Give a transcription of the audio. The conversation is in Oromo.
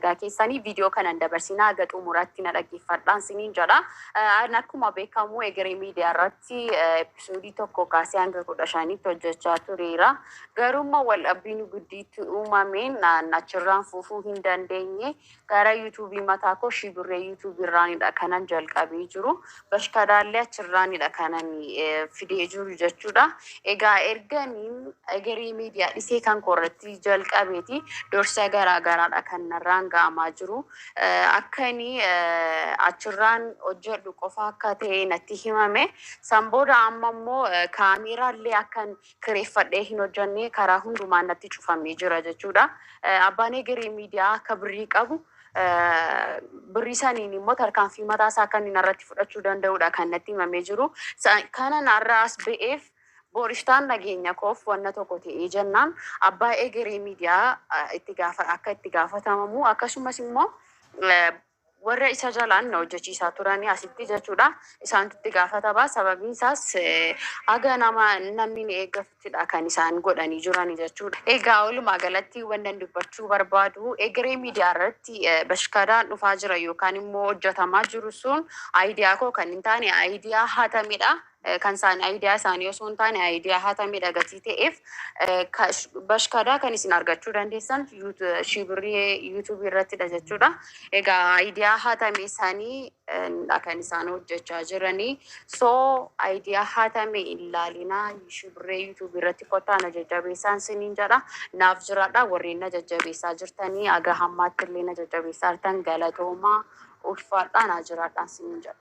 nagaa keessanii viidiyoo kana dabarsinaa aga xumuraatti na dhaggeeffadhaan siniin jedha. Akkuma beekamu egeree miidiyaa irratti episoodii tokko kaasee hanga 15tti hojjechaa tureera. Garuu waldhabbiin guddiitti uumameen achirraan fufuu hin dandeenye gara yuutuubii mataa koo Shibirree yuutuubii irraanidha kanan jalqabee jiru. Bashkadaallee achirraanidha kanan fidee jiru jechuudha. Egaa erganiin egeree miidiyaa dhisee kan korratti jalqabeeti dorsa garaagaraadha kan narraan ga'amaa jiru. Akkani achirraan hojjedhu qofa akka ta'e natti himame. San booda amma immoo kaameeraallee akkan kireeffadhee hin hojjenne karaa hundumaan natti cufamee jira jechuudha. Abbaan egeree miidiyaa akka birrii qabu birrii saniin immoo tarkaanfii mataa isaa kan inni irratti fudhachuu danda'udha kan natti himamee jiru. Kanan har'a as ba'eef Boorishtaan nageenya koof wanna tokko ta'ee jennaan abbaa egeree miidiyaa akka itti gaafatamu akkasumas immoo warra isa jalaan na hojjechiisaa turanii asitti jechuudha. Isaantu itti gaafatama. Sababiin isaas aga namni eeggatuttidha kan isaan godhanii jiranii jechuudha. Egaa walumaa galatti wanna dubbachuu barbaadu egeree miidiyaa irratti bashkadaan dhufaa jira yookaan immoo hojjetamaa jiru sun aayidiyaa koo kan hin taane aayidiyaa hatamedha. Kan isaan aayidiyaa isaanii osoo hin taane aayidiyaa hatamedha gatii ta'eef bashkadaa kan isin argachuu dandeessan Shibirree yuutuubii irrattidha jechuudha. Egaa aayidiyaa hatame isaanii kan isaan hojjechaa jiranii. So aayidiyaa hatame ilaalinaa Shibirree yuutuubii irratti kottaa na jajjabeessaan siniin jedha. Naaf jiraadha warreen na jajjabeessaa jirtanii aga hammaatti illee na jajjabeessaa jirtan galatoomaa ulfaadhaan na jiraadhaan siniin jedha.